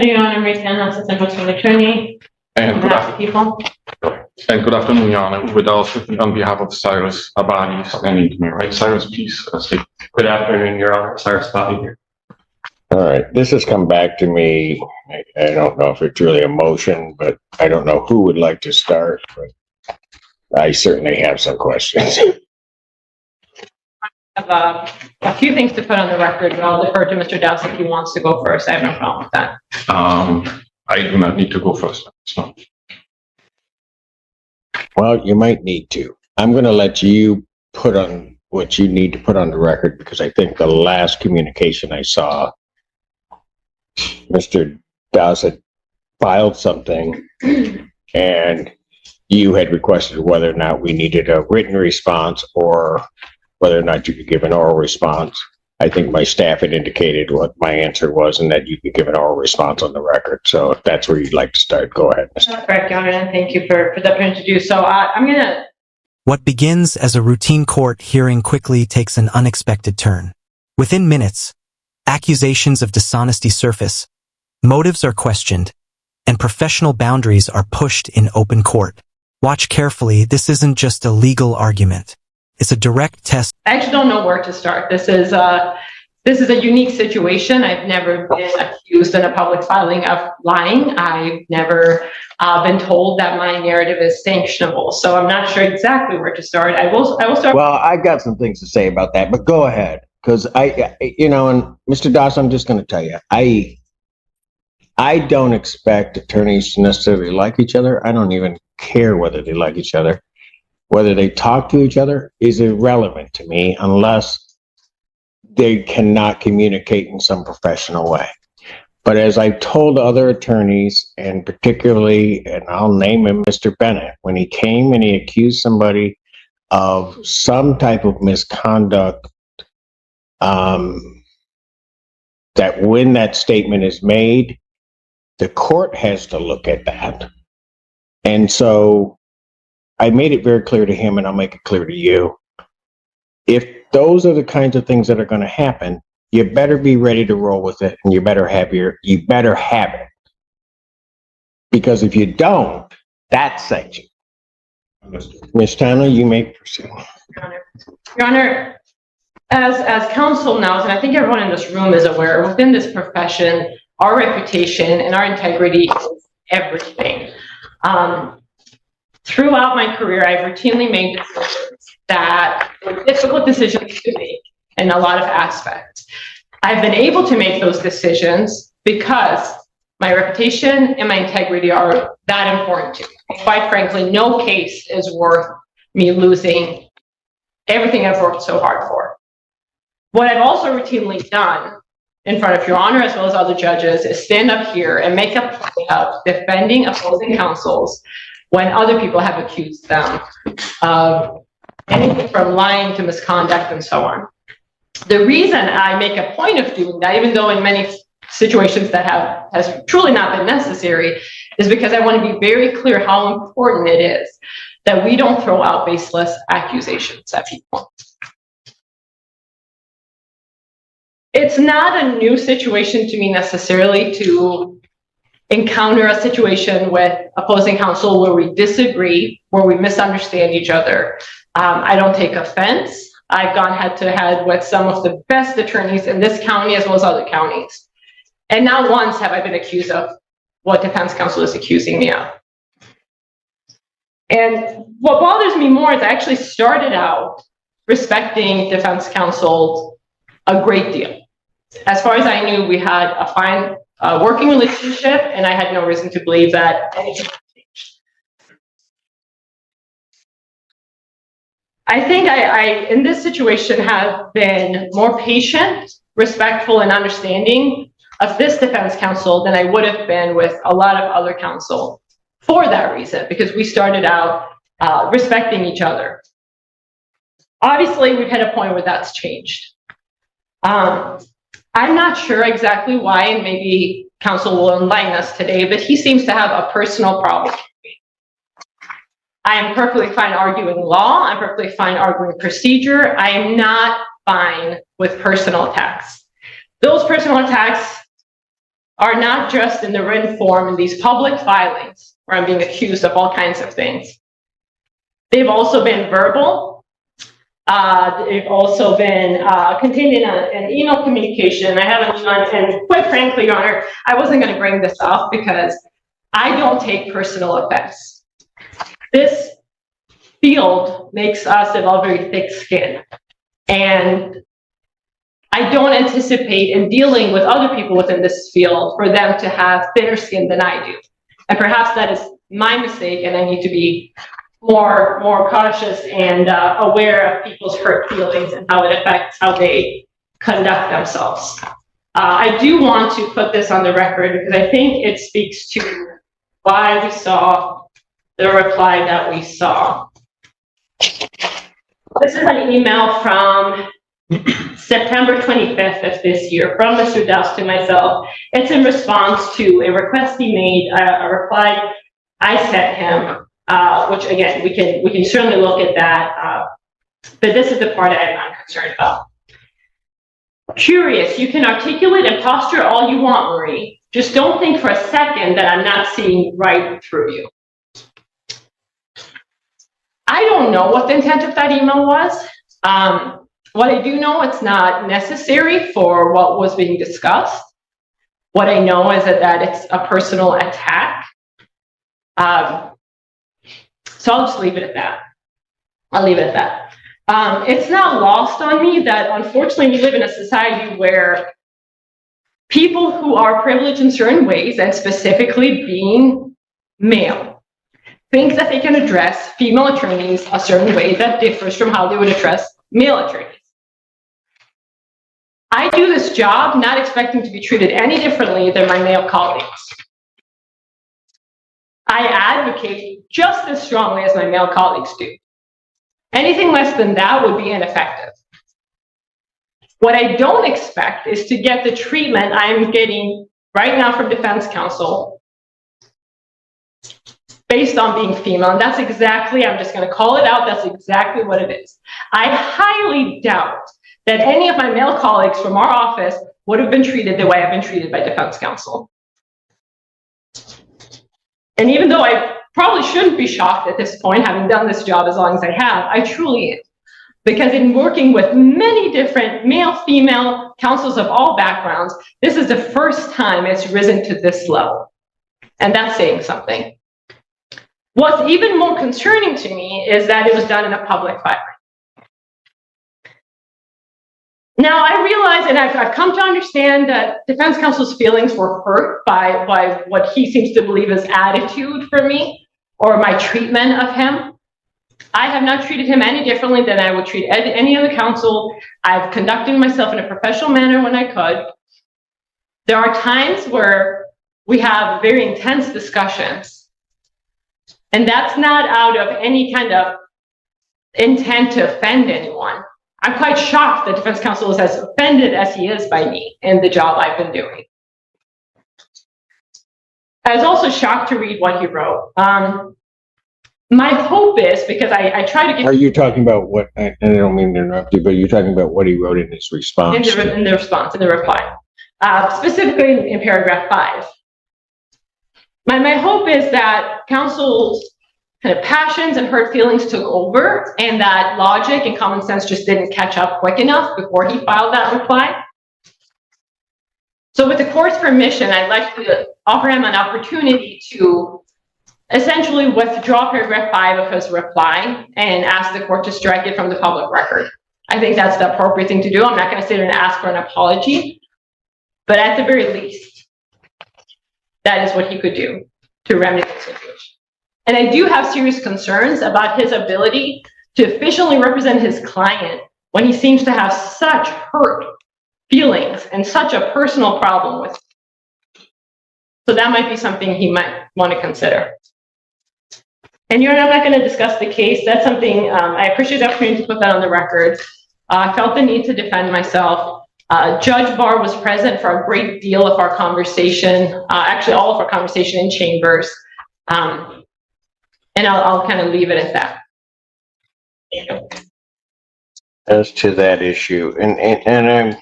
Your Honor, Ray Stanhouse, Assistant County Attorney. And good, People. and good afternoon, Your Honor. With also on behalf of Cyrus Abadi standing to me, right? Cyrus, please speak. Good afternoon, Your Honor. Cyrus Abadi here. All right, this has come back to me. I don't know if it's really a motion, but I don't know who would like to start, but I certainly have some questions. I have a few things to put on the record, but I'll defer to Mr. Dowse if he wants to go first. I have no problem with that. I do not need to go first. So. Well, you might need to. I'm going to let you put on what you need to put on the record, because I think the last communication I saw, Mr. Dowse had filed something and you had requested whether or not we needed a written response or whether or not you could give an oral response. I think my staff had indicated what my answer was and that you could give an oral response on the record. So if that's where you'd like to start, go ahead. That's correct, Your Honor, and thank you for the opportunity to do so. I'm going to... What begins as a routine court hearing quickly takes an unexpected turn. Within minutes, accusations of dishonesty surface, motives are questioned, and professional boundaries are pushed in open court. Watch carefully, this isn't just a legal argument. It's a direct test. I actually don't know where to start. This is a unique situation. I've never been accused in a public filing of lying. I've never been told that my narrative is sanctionable. So I'm not sure exactly where to start. I will start. Well, I've got some things to say about that, but go ahead. Because and Mr. Dawes, I'm just going to tell you, I don't expect attorneys to necessarily like each other. I don't even care whether they like each other. Whether they talk to each other is irrelevant to me unless they cannot communicate in some professional way. But as I've told other attorneys, and particularly, and I'll name him Mr. Bennett, when he came and he accused somebody of some type of misconduct, that when that statement is made, the court has to look at that. And so I made it very clear to him, and I'll make it clear to you. If those are the kinds of things that are going to happen, you better be ready to roll with it, and you better have it. Because if you don't, that's sanction. Ms. Tanner, you may proceed. Your Honor, as counsel knows, and I think everyone in this room is aware, within this profession, our reputation and our integrity is everything. Throughout my career, I've routinely made decisions that were difficult decisions to make in a lot of aspects. I've been able to make those decisions because my reputation and my integrity are that important to me. Quite frankly, no case is worth me losing everything I've worked so hard for. What I've also routinely done in front of Your Honor, as well as other judges, is stand up here and make a point of defending opposing counsels when other people have accused them of anything from lying to misconduct and so on. The reason I make a point of doing that, even though in many situations that has truly not been necessary, is because I want to be very clear how important it is that we don't throw out baseless accusations at people. It's not a new situation to me necessarily to encounter a situation with opposing counsel where we disagree, where we misunderstand each other. I don't take offense. I've gone head to head with some of the best attorneys in this county as well as other counties. And not once have I been accused of what defense counsel is accusing me of. And what bothers me more is I actually started out respecting defense counsel a great deal. As far as I knew, we had a fine working relationship, and I had no reason to believe that anything had changed. I think I in this situation, have been more patient, respectful, and understanding of this defense counsel than I would have been with a lot of other counsel for that reason, because we started out respecting each other. Obviously, we've hit a point where that's changed. I'm not sure exactly why, and maybe counsel will enlighten us today, but he seems to have a personal problem with me. I am perfectly fine arguing law. I'm perfectly fine arguing procedure. I am not fine with personal attacks. Those personal attacks are not just in the written form in these public filings where I'm being accused of all kinds of things. They've also been verbal. They've also been contained in an email communication. I have an email, and quite frankly, Your Honor, I wasn't going to bring this up because I don't take personal offense. This field makes us develop very thick skin. And I don't anticipate in dealing with other people within this field for them to have thinner skin than I do. And perhaps that is my mistake, and I need to be more cautious and aware of people's hurt feelings and how it affects how they conduct themselves. I do want to put this on the record because I think it speaks to why we saw the reply that we saw. This is an email from September 25th of this year from Mr. Douse to myself. It's in response to a request he made, a reply I sent him, which again, we can certainly look at that, but this is the part I'm concerned about. Curious, you can articulate and posture all you want, Marie. Just don't think for a second that I'm not seeing right through you. I don't know what the intent of that email was. What I do know, it's not necessary for what was being discussed. What I know is that it's a personal attack. So I'll just leave it at that. I'll leave it at that. It's not lost on me that unfortunately we live in a society where people who are privileged in certain ways, and specifically being male, think that they can address female attorneys a certain way that differs from how they would address male attorneys. I do this job not expecting to be treated any differently than my male colleagues. I advocate just as strongly as my male colleagues do. Anything less than that would be ineffective. What I don't expect is to get the treatment I'm getting right now from defense counsel based on being female. And that's exactly, I'm just going to call it out, that's exactly what it is. I highly doubt that any of my male colleagues from our office would have been treated the way I've been treated by defense counsel. And even though I probably shouldn't be shocked at this point, having done this job as long as I have, I truly am. Because in working with many different male, female counsels of all backgrounds, this is the first time it's risen to this level. And that's saying something. What's even more concerning to me is that it was done in a public filing. Now, I realize, and I've come to understand that defense counsel's feelings were hurt by what he seems to believe is attitude for me or my treatment of him. I have not treated him any differently than I would treat any other counsel. I've conducted myself in a professional manner when I could. There are times where we have very intense discussions, and that's not out of any kind of intent to offend anyone. I'm quite shocked that defense counsel is as offended as he is by me and the job I've been doing. I was also shocked to read what he wrote. My hope is, because I try to get... Are you talking about what, and I don't mean to interrupt you, but you're talking about what he wrote in his response? In the reply. Specifically in paragraph 5. My hope is that counsel's kind of passions and hurt feelings took over, and that logic and common sense just didn't catch up quick enough before he filed that reply. So with the court's permission, I'd like to offer him an opportunity to essentially withdraw paragraph 5 of his reply and ask the court to strike it from the public record. I think that's the appropriate thing to do. I'm not going to sit there and ask for an apology, but at the very least, that is what he could do to remedy the situation. And I do have serious concerns about his ability to efficiently represent his client when he seems to have such hurt feelings and such a personal problem with him. So that might be something he might want to consider. And I'm not going to discuss the case. That's something I appreciate the opportunity to put that on the record. I felt the need to defend myself. Judge Barr was present for a great deal of our conversation, actually all of our conversation in chambers. And I'll kind of leave it at that. Thank you. As to that issue, and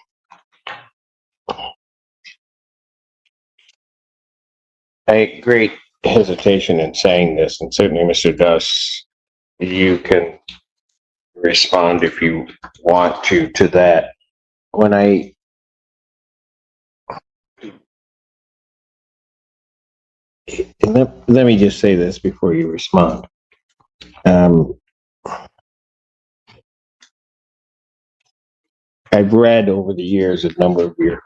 I great hesitation in saying this, and certainly Mr. Duss, you can respond if you want to that. When let me just say this before you respond. I've read over the years a number of your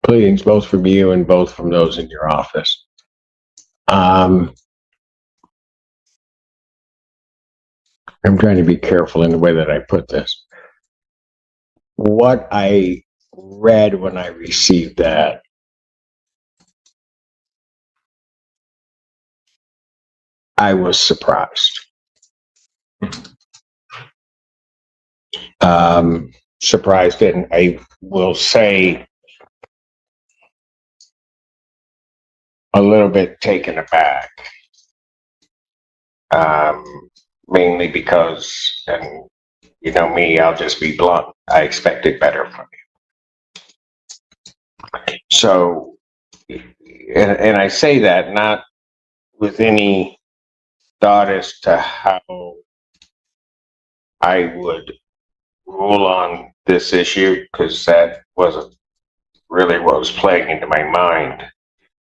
pleadings, both from you and both from those in your office. I'm trying to be careful in the way that I put this. What I read when I received that, I was surprised. Surprised, and I will say a little bit taken aback. Mainly because, and you know me, I'll just be blunt, I expected better from you. So, and I say that not with any thought as to how I would rule on this issue, because that wasn't really what was playing into my mind.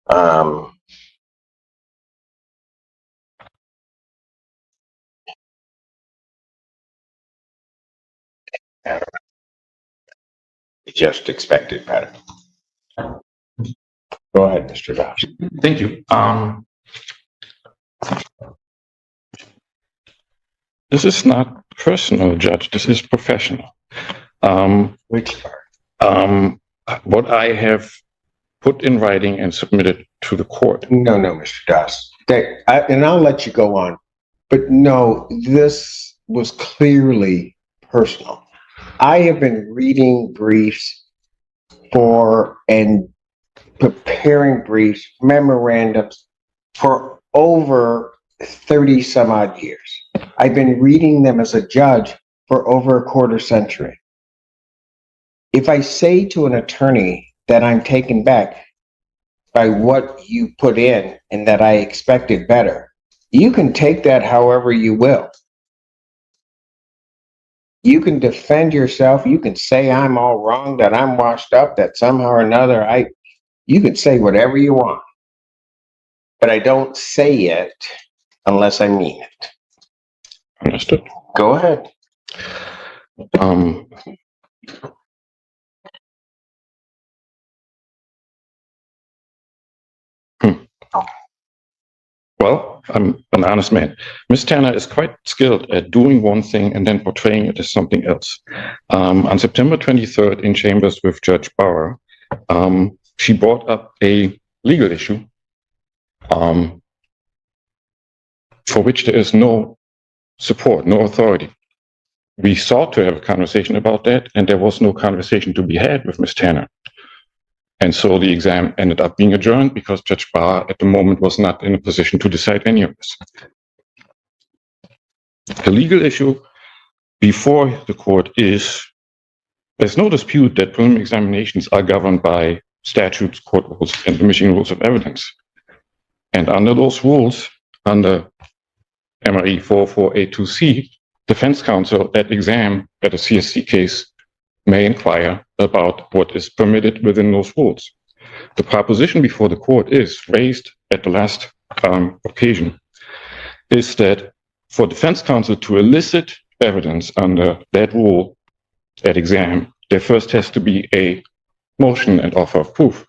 I don't know. Just expected better. Go ahead, Mr. Dobbs. Thank you. This is not personal, Judge. This is professional. Which part? What I have put in writing and submitted to the court. No, Mr. Doss. And I'll let you go on. But no, this was clearly personal. I have been reading briefs and preparing briefs, memorandums for over 30 some odd years. I've been reading them as a judge for over a quarter century. If I say to an attorney that I'm taken back by what you put in and that I expected better, you can take that however you will. You can defend yourself. You can say I'm all wrong, that I'm washed up, that somehow or another you can say whatever you want. But I don't say it unless I mean it. Understood. Go ahead. Well, I'm an honest man. Ms. Tanner is quite skilled at doing one thing and then portraying it as something else. On September 23rd in chambers with Judge Bauer, she brought up a legal issue for which there is no support, no authority. We sought to have a conversation about that, and there was no conversation to be had with Ms. Tanner. And so the exam ended up being adjourned because Judge Barr at the moment was not in a position to decide any of this. The legal issue before the court is, there's no dispute that preliminary examinations are governed by statutes, court rules, and the Michigan Rules of Evidence. And under those rules, under MRE 4482C, defense counsel at exam at a CSC case may inquire about what is permitted within those rules. The proposition before the court is raised at the last occasion is that for defense counsel to elicit evidence under that rule at exam, there first has to be a motion and offer of proof.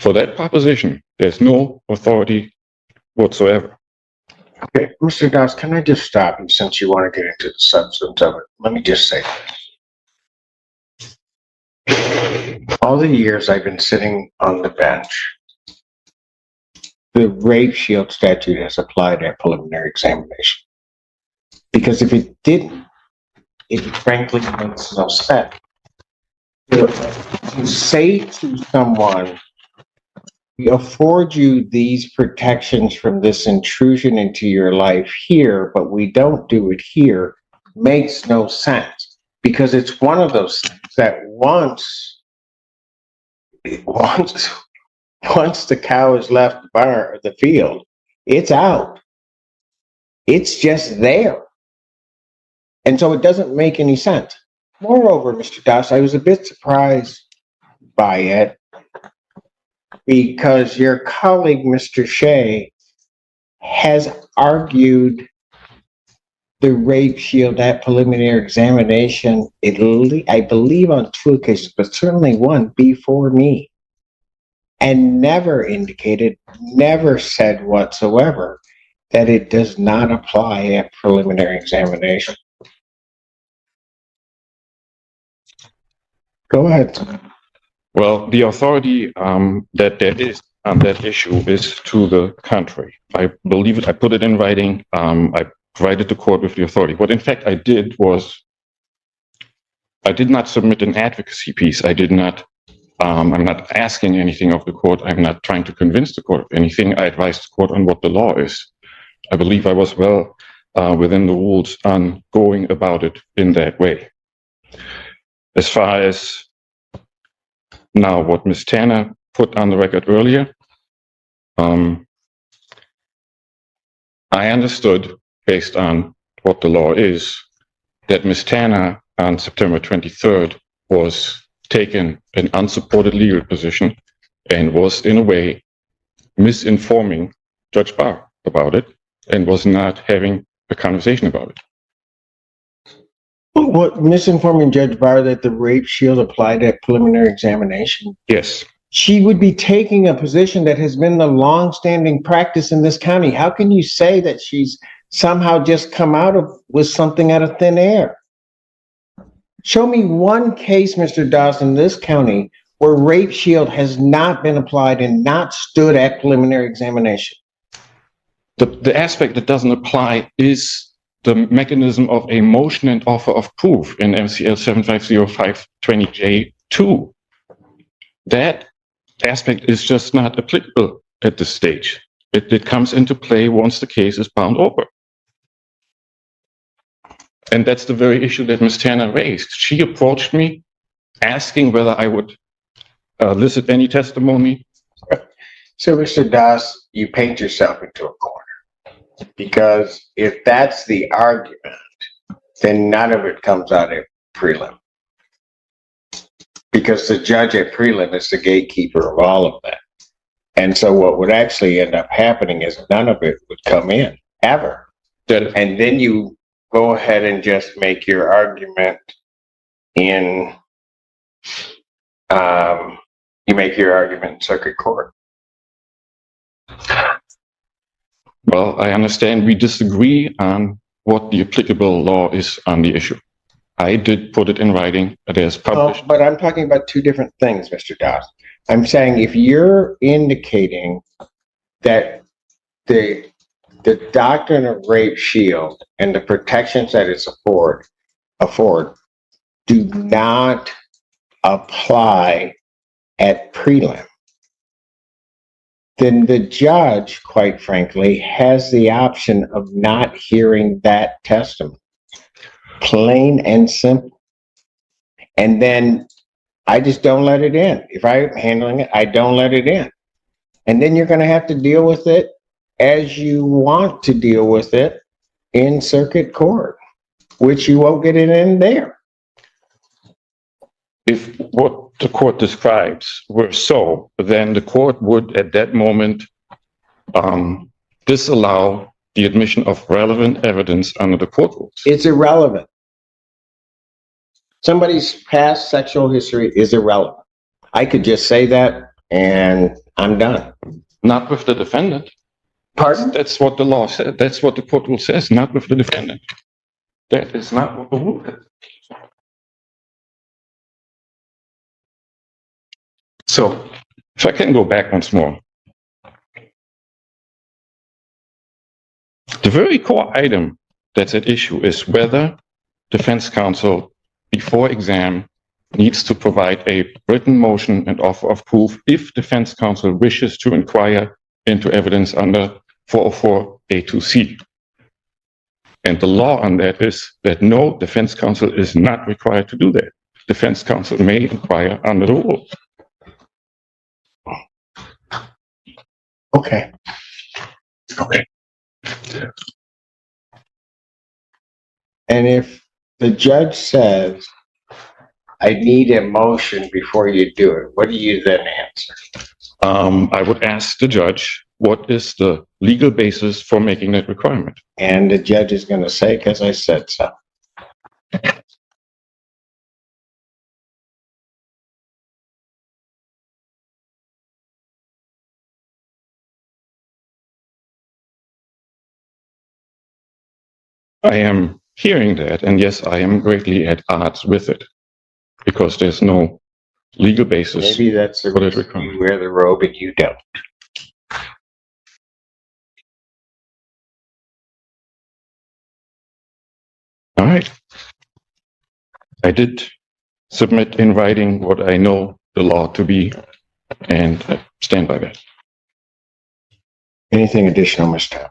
For that proposition, there's no authority whatsoever. Okay, Mr. Doss, can I just stop you since you want to get into the substance of it? Let me just say this. All the years I've been sitting on the bench, the rape shield statute has applied at preliminary examination. Because if it didn't, it frankly makes no sense. To say to someone, we afford you these protections from this intrusion into your life here, but we don't do it here, makes no sense. Because it's one of those things that once once the cow has left the field, it's out. It's just there. And so it doesn't make any sense. Moreover, Mr. Das, I was a bit surprised by it because your colleague, Mr. Shea, has argued the rape shield at preliminary examination, I believe on 2 occasions, but certainly one before me, and never indicated, never said whatsoever that it does not apply at preliminary examination. Go ahead. Well, the authority that there is on that issue is to the contrary. I believe it. I put it in writing. I provided the court with the authority. What in fact I did was I did not submit an advocacy piece. I did not. I'm not asking anything of the court. I'm not trying to convince the court of anything. I advised the court on what the law is. I believe I was well within the rules on going about it in that way. As far as now, what Ms. Tanner put on the record earlier, I understood, based on what the law is, that Ms. Tanner on September 23rd was taking an unsupported legal position and was, in a way, misinforming Judge Barr about it and was not having a conversation about it. What, misinforming Judge Barr that the rape shield applied at preliminary examination? Yes. She would be taking a position that has been the long-standing practice in this county. How can you say that she's somehow just come out with something out of thin air? Show me one case, Mr. Dawson, in this county where rape shield has not been applied and not stood at preliminary examination. The aspect that doesn't apply is the mechanism of a motion and offer of proof in MCL 750520J2. That aspect is just not applicable at this stage. It comes into play once the case is bound over. And that's the very issue that Ms. Tanner raised. She approached me asking whether I would elicit any testimony. So, Mr. Das, you paint yourself into a corner. Because if that's the argument, then none of it comes out at prelim. Because the judge at prelim is the gatekeeper of all of that. And so what would actually end up happening is none of it would come in, ever. And then you go ahead and just make your argument in, circuit court. Well, I understand we disagree on what the applicable law is on the issue. I did put it in writing. It is published. But I'm talking about two different things, Mr. Das. I'm saying if you're indicating that the doctrine of rape shield and the protections that it's afford do not apply at prelim, then the judge, quite frankly, has the option of not hearing that testimony. Plain and simple. And then I just don't let it in. If I'm handling it, I don't let it in. And then you're going to have to deal with it as you want to deal with it in circuit court, which you won't get it in there. If what the court describes were so, then the court would at that moment disallow the admission of relevant evidence under the court rules. It's irrelevant. Somebody's past sexual history is irrelevant. I could just say that and I'm done. Not with the defendant. Pardon? That's what the law said. That's what the court rule says, not with the defendant. That is not what the rule is. So, if I can go back once more. The very core item that's at issue is whether defense counsel, before exam, needs to provide a written motion and offer of proof if defense counsel wishes to inquire into evidence under 404A2C. And the law on that is that no, defense counsel is not required to do that. Defense counsel may inquire under the rule. Okay. Okay. And if the judge says, I need a motion before you do it, what do you then answer? I would ask the judge, what is the legal basis for making that requirement? And the judge is going to say, because I said so. I am hearing that, and yes, I am greatly at odds with it because there's no legal basis. Maybe that's the for that reason requirement. you wear the robe and you don't. All right. I did submit in writing what I know the law to be, and I stand by that. Anything additional, Mr.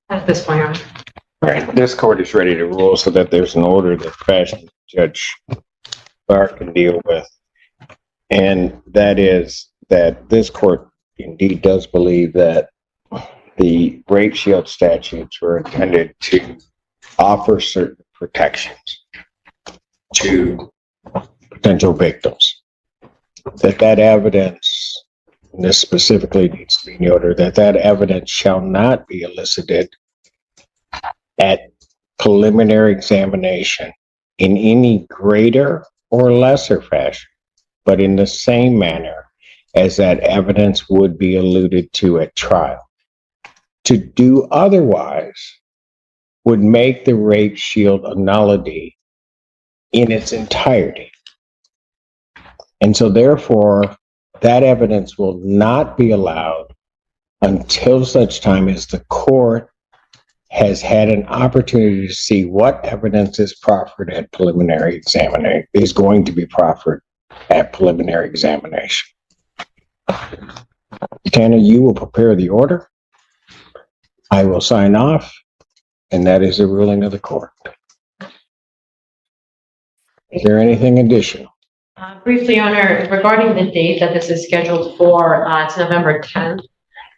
At this point, Your Honor. All right, this court is ready to rule so that there's an order that Fashion Judge Barr can deal with. And that is that this court indeed does believe that the rape shield statutes were intended to offer certain protections to potential victims. That evidence, and this specifically needs to be noted, that evidence shall not be elicited at preliminary examination in any greater or lesser fashion, but in the same manner as that evidence would be alluded to at trial. To do otherwise would make the rape shield a nullity in its entirety. And so therefore, that evidence will not be allowed until such time as the court has had an opportunity to see what evidence is proffered at preliminary examination, is going to be proffered at preliminary examination. Tanner, you will prepare the order. I will sign off, and that is the ruling of the court. Is there anything additional? Briefly, Your Honor, regarding the date that this is scheduled for, it's November 10th.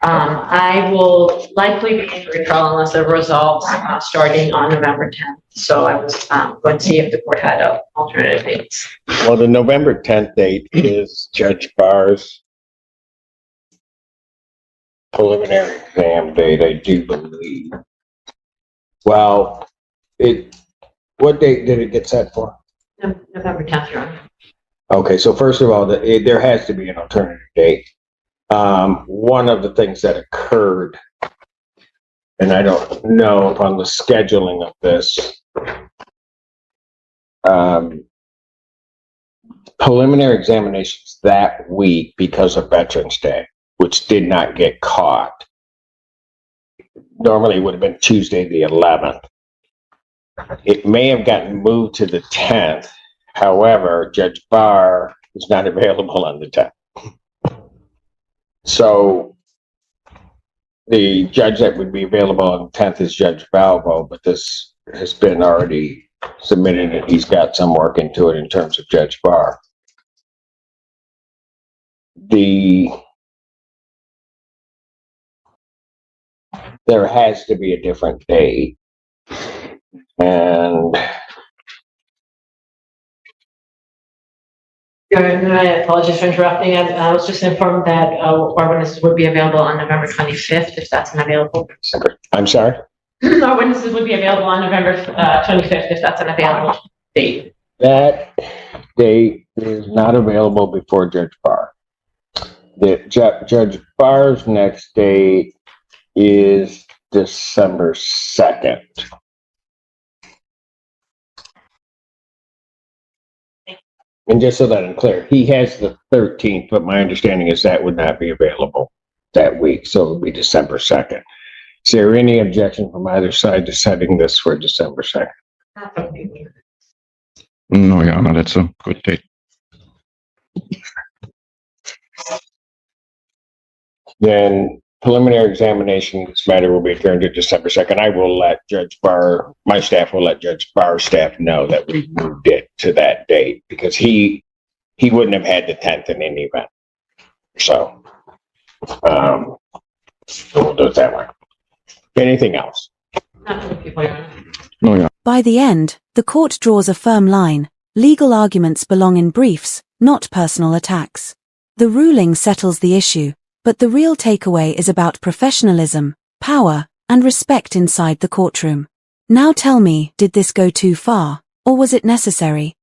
I will likely be in recall unless it resolves starting on November 10th. So I was going to see if the court had alternative dates. Well, the November 10th date is Judge Barr's preliminary exam date, I do believe. Well, what date did it get set for? November 10th, Your Honor. Okay, so first of all, there has to be an alternative date. One of the things that occurred, and I don't know if on the scheduling of this, preliminary examinations that week because of Veterans Day, which did not get caught. Normally it would have been Tuesday the 11th. It may have gotten moved to the 10th. However, Judge Barr is not available on the 10th. So the judge that would be available on the 10th is Judge Valvo, but this has been already submitted and he's got some work into it in terms of Judge Barr. There has to be a different date. And I apologize for interrupting. I was just informed that our witnesses would be available on November 25th, if that's not available. I'm sorry? Our witnesses would be available on November 25th, if that's an available date. That date is not available before Judge Barr. Judge Barr's next date is December 2nd. And just so that I'm clear, he has the 13th, but my understanding is that would not be available that week, so it would be December 2nd. Is there any objection from either side to setting this for December 2nd? No, Your Honor, that's a good date. Then preliminary examination of this matter will be adjourned to December 2nd. I will let Judge Barr, my staff will let Judge Barr's staff know that we moved it to that date because he wouldn't have had the 10th in any event. So, So we'll do it that way. Anything else? Not for people, Your Honor. No, yeah. By the end, the court draws a firm line. Legal arguments belong in briefs, not personal attacks. The ruling settles the issue, but the real takeaway is about professionalism, power, and respect inside the courtroom. Now tell me, did this go too far, or was it necessary?